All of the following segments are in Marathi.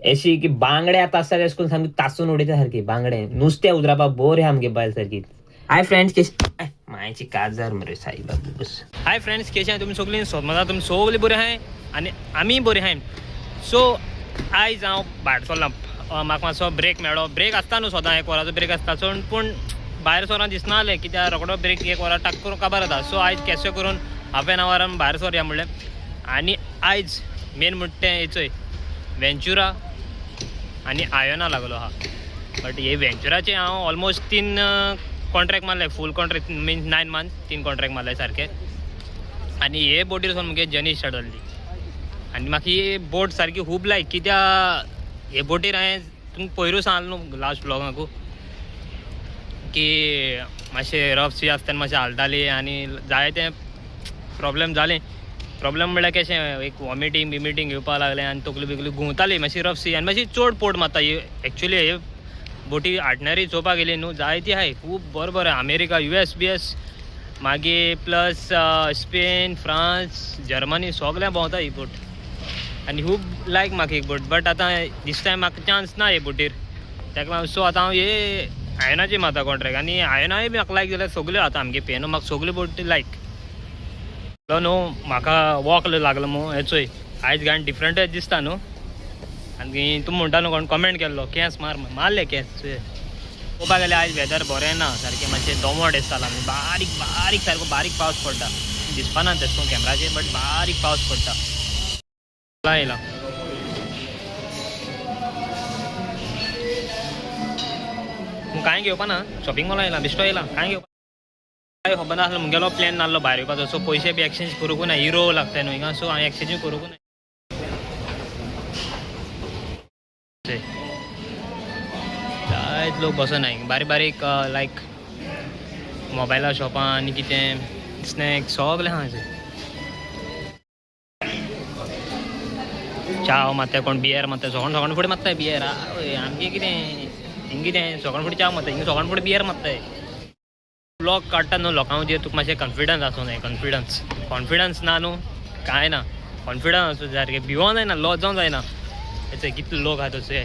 अशी की बांगडे आता असतात एसकून सामकी तासून उडीच्या सारखी बांगडे नुसते उजरापा बोर हे आमगे बायल सारखी. हाय फ्रेंड्स मायची काजार मरे साई बाबू बस. हाय फ्रेंड्स केशे तुम्ही सगळी सोदमजा तुम्ही सगळी बरे आहाय आणि आम्ही बरे आहाय. सो आयज हांव भायर सरलां म्हाका मातसो ब्रेक मेळ्ळो. ब्रेक आसता न्हू सदां 1 वराचो ब्रेक आसता सो पूण भायर सरोन दिसना जालें कित्याक रोकडो ब्रेक 1 वरां टाक करून काबार जाता. सो आयज केशे करून हाफ एन आवरान भायर सरया म्हणलें. आनी आयज मेन म्हणटा तें हेचोय वेंचुरा आणि आयोना लागलो हा. बट हे वेंचुराचे हांव ऑलमोस्ट 3 कॉन्ट्रॅक्ट मारले. फूल कॉन्ट्रॅक्ट मीन्स 9 मंथ 3 कॉन्ट्रॅक्ट मारले सारखे. आणि हे बोटीर वचून म्हगे जर्नी स्टार्ट जाल्ली. आनी म्हाका ही बोट सारकी खूब लायक कित्याक हे बोटीर हांवें तुमकां पयरूच सांगलें न्हू लास्ट ब्लॉगाकू की मातशें रफ सी आसतना मातशें हालताली आनी जायते प्रॉब्लेम जाले. प्रॉब्लेम म्हणल्यार कशें एक वॉमिटींग बिमिटींग येवपाक लागलें आनी तकली बिकली घुंवताली मातशी रफ सी आनी मातशी चड पोट मारता. एक्चुली हे बोटी आटनरी चोवपाक गेली न्हू जायती आहाय खूब बरें बरें. अमेरिका US BS मागीर प्लस स्पेन फ्रांस जर्मनी सगळ्या भोंवता ही बोट. आनी खूब लायक म्हाका एक बोट. बट आतां दिस टायम म्हाका चान्स ना हे बोटीर ताका लागून. सो आतां हांव हे आयनाची मारता कॉन्ट्रॅक्ट आनी आयनाय बी म्हाका लायक जाल्यार सगल्यो आतां आमगे पेन म्हाका सगल्यो बोटी लायक न्हू. म्हाका वॉक लागलो मू हेचोय आयज गायन डिफरंट दिसता न्हू. आनी तूं म्हणटा न्हू कोण कमेंट केल्लो केंस मारले केंस पळोवपाक गेल्यार आयज वेदर बरें ना सारकें मातशें दमट दिसतालो. आमी बारीक बारीक सारको बारीक पावस पडटा दिसपाना तेश कोन कॅमेराचेर बट बारीक पावस पडटा. येयला कांय घेवपा ना शॉपिंग मॉला येयला बिश्टो येयला कांय घेवपा काय खबर नासलो. मुगेलो प्लॅन नासलो भायर येवपाचो. सो पयशे बी एक्सचेंज करूंक ना. हिरो लागता न्हू हिंगा. सो हांवें एक्सचेंज करूंक ना. जायत लोक बसना बारीक बारीक लायक मोबायला शॉपां आनी कितें स्नॅक्स सगलें आहा हांगासर. चाव मारता कोण बियर मारता सोगण फुडें मारताय बियर. आमगे कितें हिंग कितें सोगण फुडें चाव मारता हिंग सोगण फुडें बियर मारताय. ब्लॉग काडटा न्हू लोकांचेर तुका मातशें कॉन्फिडन्स आसूं जाय. कॉन्फिडन्स ना न्हू कांय ना. कॉन्फिडन्स आसूं जाय सारकें भिवों जायना लॉस जावं जायना. हेचो कितले लोक आहा तशे.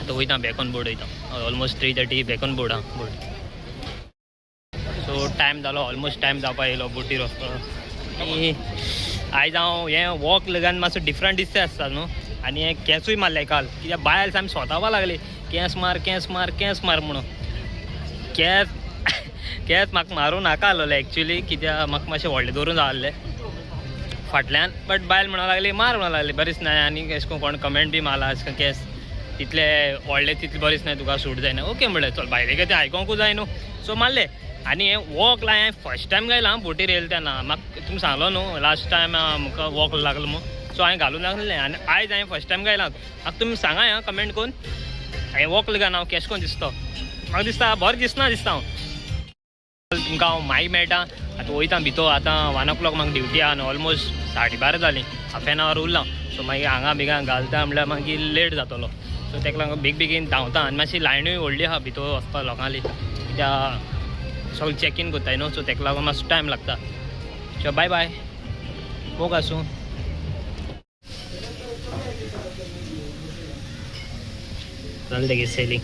आतां वयता बॅकॉन बोर्ड वयता ऑलमोस्ट 3:30 बॅकॉन बोर्ड आहा बोर्ड. सो टायम जालो ऑलमोस्ट टायम जावपा येयलो बोटीर वचपाक. आनी आयज हांव हें वॉक लगान मातसो डिफरंट दिसता आसता न्हू. आनी हें केंसूय मारलें काल कित्याक बायल सामकी सोतावपा लागली केंस मार म्हणून. केंस म्हाका मारूं नाका आसलोलें एक्चुली कित्याक म्हाका मातशें व्हडलें दवरून जाल्लें फाटल्यान. बट बायल म्हणूंक लागली मार म्हणूंक लागली बरेंच नाय. आनी अशें कोण कमेंट बी मारला अशें केंस तितले व्हडले तितले बरेंच नाय तुका सूट जायना. ओके म्हणलें चल भायले तें आयकोंकूच जाय न्हू. सो मारलें. आनी हें वॉक हांवें फर्स्ट टायम गायलां बोटीर येयलें तेन्ना. म्हाका तुमकां सांगलो न्हू लास्ट टायम म्हाका वॉक लागलो म्हणून. सो हांवें घालून दाखयलें आनी आयज हांवें फर्स्ट टायम गायलां. म्हाका तुमी सांगाय आं कमेंट करून हांवें वॉक लगान हांव केश कोन्न दिसता. म्हाका दिसता बरें दिसता हांव. तुमकां हांव मागीर मेळटा. आतां वयता भितर. आतां 1 o'clock म्हाका ड्युटी आहा न्हू ऑलमोस्ट 12:30 जालीं. हाफ एन आवर उरलां. सो मागीर हांगा बिगां घालता म्हणल्यार मागीर लेट जातलो. सो ताका लागून बेगीन धांवता. आनी मातशी लायनूय व्हडली आहा भितर वचपा लोकांली कित्याक सगळें चॅक इन कोत्ताय न्हू. सो ताका लागून मातसो टायम लागता. सो बाय बाय मोग आसूं. जालें तेगे सेलींग.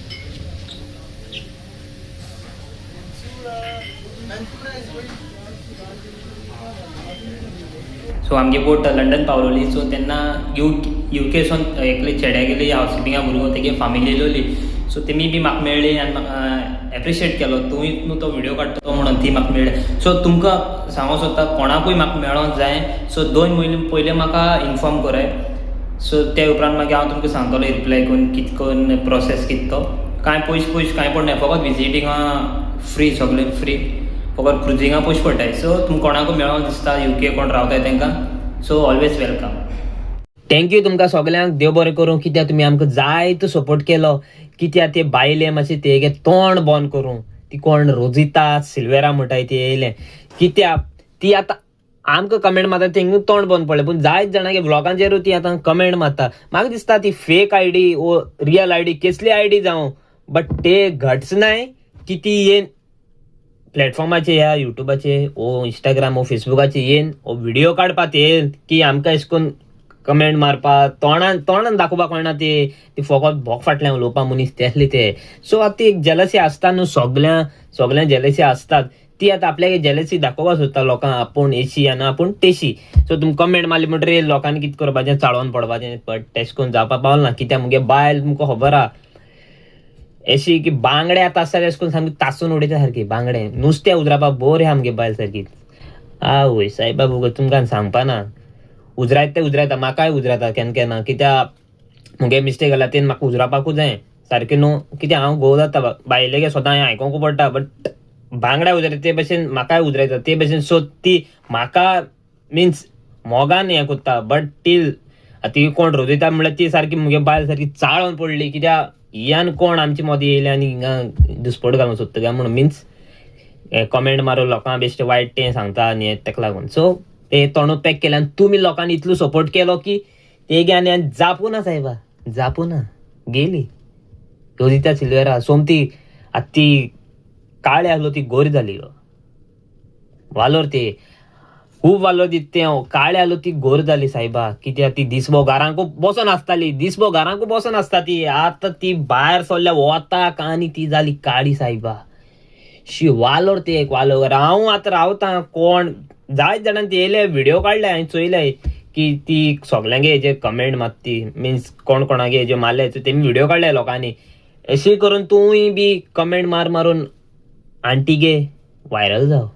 सो आमगे बोट लंडन पावलोली. सो तेन्ना UK सून एकले चेड्या गेली हावस किपिंगा भुरगो तेगे फामिली येयलोली. सो तेमी बी म्हाका मेळ्ळी आनी म्हाका एप्रिशिएट केलो तुवें न्हू तो व्हिडिओ काडटा म्हणून ती म्हाका मेळ्ळी. सो तुमकां सांगूंक सोदता कोणाकूय म्हाका मेळोंक जाय सो 2 म्हयने पयलीं म्हाका इन्फॉर्म कराय. सो ते उपरांत मागीर हांव तुमकां सांगतलो रिप्लाय करून कितें करून प्रोसेस कितें तो. कांय पयशे कांय पडना फकत विजिटिंगा फ्री सगळें फ्री. फकत क्रुजिंगा पयशे पडटाय. सो तुमकां कोणाकूय मेळोंक दिसता UK कोण रावताय तांकां सो ऑलवेज वेलकम. थँक्यू तुमकां सगल्यांक देव बरें करूं कित्याक तुमी आमकां जायतो सपोर्ट केलो. कित्याक ते बायले मातशें तेगे तोंड बंद करूं. ती कोण रोजिता सिल्वेरा म्हणटाय ती येयलें कित्याक ती आतां आमकां कमेंट मारता तेंगे तोंड बंद पडलें. पूण जायत जाणांगे ब्लॉगांचेरूय ती आतां कमेंट मारता. म्हाका दिसता ती फेक ID ओ रियल ID कसली ID जावं बट ते घट्स नाय की ती येन प्लॅटफॉर्माचेर ह्या युट्यूबाचेर ओ इंस्टाग्राम ओ फेसबुकाचेर येन ओ व्हिडिओ काडपाक येन की आमकां अशें करून कमेंट मारपा तोंडान दाखोवपाक कळना ते फकत भोक फाटल्यान उलोवपा मनीस ते असले ते. सो आतां ती एक जेलसी आसता न्हू, सगळ्या जेलसी असतात. ती आता आपल्याक जेलसी दाखोवपाक सोदता लोकांक, आपूण एशी आनी आपूण तेशी. सो तुमकां कमेंट मारली म्हणटरी लोकांनी कितें करपाचें, चाळोवन पडपाचें. बट तेश कोन्न जावपा पावलें ना. कित्याक मुगे बायल तुमकां खबर आहा अशी की बांगडे आतां आसता तेश कोन्न सामकी तासून उडयता सारकी. बांगडे नुस्तें उजरावपा बोर आहा मुगे बायल सारकी. आवय सायबा बुगो तुमकां सांगपा ना. उजरायता म्हाकाय उजरायता केन्ना केन्ना. कित्याक मुगे मिस्टेक जाला तें म्हाका उजरावपाकूच जाय सारकें न्हू. कित्याक हांव घोव जाता बायलेगे सोदां हें आयकोंकू पडटा. बट बांगड्या उजरायता ते भशेन म्हाकाय उजरायता ते भशेन. सो ती म्हाका मिन्स मोगान हें कोत्ता. बट टील ती कोण रोजयता म्हणल्यार ती सारकी मुगे बायल सारकी चाळोवन पडली. कित्याक हियान कोण आमची मदीं येयले आनी हिंगा दुस्पट घालूंक सोदता काय म्हणून. मिन्स कमेंट मारून लोकांक बेश्टें वायट तें सांगता आनी तेका लागून. सो ते तोंड पॅक केलें आनी तुमी लोकांनी इतलो सपोर्ट केलो की ते गेले आनी जावपू ना सायबा, जावपू ना. गेली रोजिता सिल्वेरा. सोमती आतां ती काळी आहलो ती गोरी जाली गो. वालोर ते खूब वालोर दिते काळे आहलो ती गोर जाली सायबा. कित्याक ती दिसभर घरांकू बसून आसताली, दिसभर घरांकू बसून आसता ती. आतां ती भायर सरल्या वताक आनी ती जाली काळी सायबा. शी वालोर ते एक वालोर. हांव आतां रावता कोण जायत जाणांनी ते येयले व्हिडिओ काडले हांवें चोयले की ती सगल्यांगे हेजे कमेंट मारती. मिन्स कोण कोणागे हेजे मारले तेमी व्हिडिओ काडले लोकांनी. अशी करून तूंय बी कमेंट मारून आंटीगे व्हायरल जाव.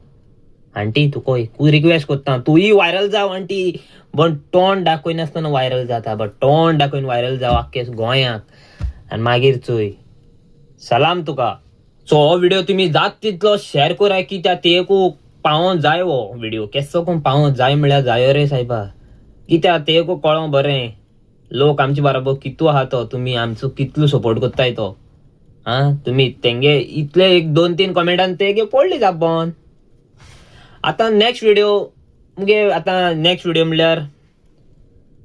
आंटी तुका रिक्वेस्ट कोत्ता तूंय व्हायरल जाव आंटी. पण तोंड दाखयनासतना व्हायरल जाता. बट तोंड दाखयन व्हायरल जाव आख्खे गोंयाक आनी मागीर चोय. सलाम तुका. सो हो व्हिडिओ तुमी जात तितलो शेअर कराय कित्याक तेकू पावोंक जाय. हो व्हिडिओ केसो कोण पावोंक जाय म्हळ्यार जायो रे सायबा. कित्याक तेकू कळोंक बरें लोक आमचे बरोबर कितू आहा तो. तुमी आमचो कितलो सपोर्ट कोत्ताय तो. तुमी तेंगे इतले एक 2-3 कमेंटान तेगे पडली जापन. आतां नेक्स्ट व्हिडिओ म्हणल्यार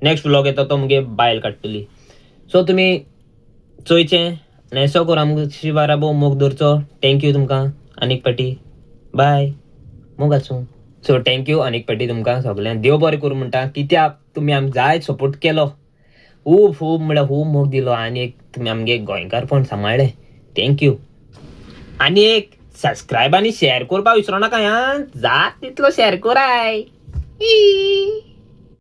नेक्स्ट व्लॉग येता तो मुगे बायल काडटली. सो तुमी चोयचें आनी एसो करून आमची बाराबो मोग दवरचो. थँक्यू तुमकां आनीक पाटी. बाय. मोग आसूं. सो थँक्यू आनीक पाटी तुमकां सगळ्यांक. देव बरें करूं म्हणटा. कित्याक तुमी आमकां जायत सपोर्ट केलो. खूब म्हळ्यार खूब मोग दिलो. आनी एक तुमी आमगे गोंयकारपण सांबाळ्ळें. थँक्यू. आनी एक सबस्क्रायब आनी शेअर करपाक विसरो नाका. जात तितलो शेअर कराय.